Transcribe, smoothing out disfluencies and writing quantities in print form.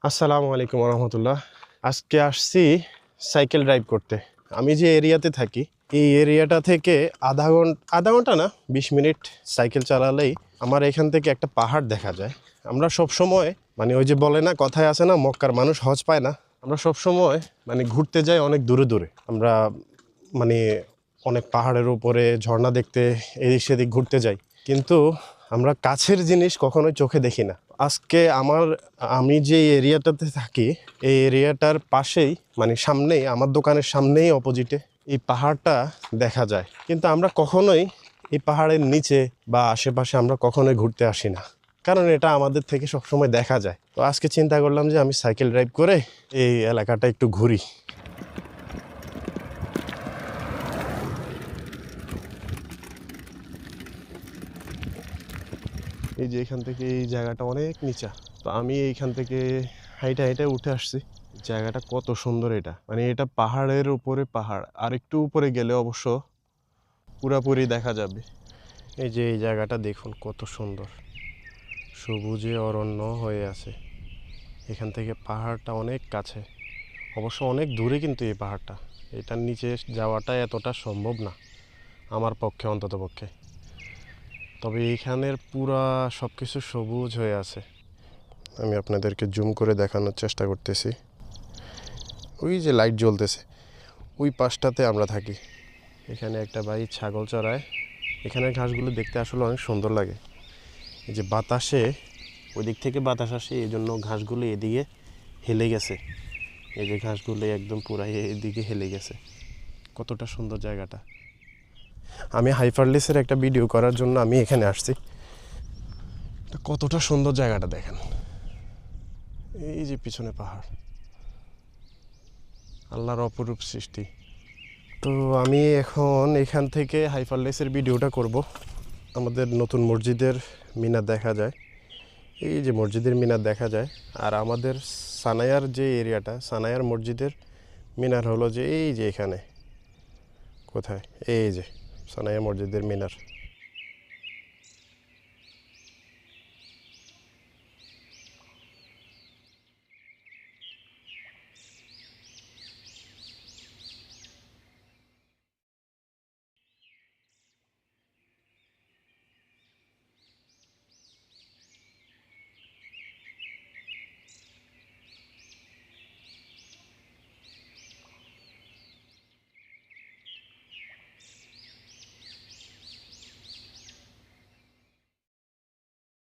আসসালামু আলাইকুম রহমতুল্লাহ। আজকে আসছি সাইকেল ড্রাইভ করতে। আমি যে এরিয়াতে থাকি এই এরিয়াটা থেকে আধা ঘন্টা না 20 মিনিট সাইকেল চালালেই আমার এখান থেকে একটা পাহাড় দেখা যায়। আমরা সব সময় মানে ওই যে বলে না, কথায় আছে না, মক্কার মানুষ হজ পায় না। আমরা সব সময় মানে ঘুরতে যাই অনেক দূরে দূরে। আমরা মানে অনেক পাহাড়ের উপরে ঝর্ণা দেখতে এদিক সেদিক ঘুরতে যাই, কিন্তু আমরা কাছের জিনিস কখনোই চোখে দেখি না। আজকে আমি যে এরিয়াটাতে থাকি এই এরিয়াটার পাশেই মানে সামনেই, আমার দোকানের সামনেই অপোজিটে এই পাহাড়টা দেখা যায়, কিন্তু আমরা কখনোই এই পাহাড়ের নিচে বা আশেপাশে আমরা কখনোই ঘুরতে আসি না, কারণ এটা আমাদের থেকে সবসময় দেখা যায়। তো আজকে চিন্তা করলাম যে আমি সাইকেল ড্রাইভ করে এই এলাকাটা একটু ঘুরি। এই যে এখান থেকে এই জায়গাটা অনেক নিচা, তো আমি এইখান থেকে হাইটে হাইটে উঠে আসছি। জায়গাটা কত সুন্দর! এটা মানে এটা পাহাড়ের উপরে পাহাড়, আর একটু উপরে গেলে অবশ্য পুরাপুরি দেখা যাবে। এই যে এই জায়গাটা দেখুন কত সুন্দর, সবুজে অরণ্য হয়ে আছে। এখান থেকে পাহাড়টা অনেক কাছে, অবশ্য অনেক দূরে, কিন্তু এই পাহাড়টা, এটার নিচে যাওয়াটা এতটা সম্ভব না আমার পক্ষে, অন্তত পক্ষে। তবে এইখানের পুরা সব কিছু সবুজ হয়ে আছে। আমি আপনাদেরকে জুম করে দেখানোর চেষ্টা করতেছি। ওই যে লাইট জ্বলতেছে, ওই পাশটাতে আমরা থাকি। এখানে একটা ভাই ছাগল চড়ায়। এখানের ঘাসগুলো দেখতে আসলে অনেক সুন্দর লাগে। এই যে বাতাসে, ওই দিক থেকে বাতাস আসে, এই জন্য ঘাসগুলো এদিকে হেলে গেছে। এই যে ঘাসগুলো একদম পুরাই এদিকে হেলে গেছে। কতটা সুন্দর জায়গাটা! আমি হাইফারলেসের একটা ভিডিও করার জন্য আমি এখানে আসছি। কতটা সুন্দর জায়গাটা দেখেন। এই যে পিছনে পাহাড়, আল্লাহর অপরূপ সৃষ্টি। তো আমি এখন এখান থেকে হাইফারলেসের ভিডিওটা করব। আমাদের নতুন মসজিদের মিনার দেখা যায়, এই যে মসজিদের মিনার দেখা যায়। আর আমাদের সানায়ার যে এরিয়াটা, সানায়ার মসজিদের মিনার হলো যে এই যে এখানে, কোথায়, এই যে সানায়া মসজিদের মিনার।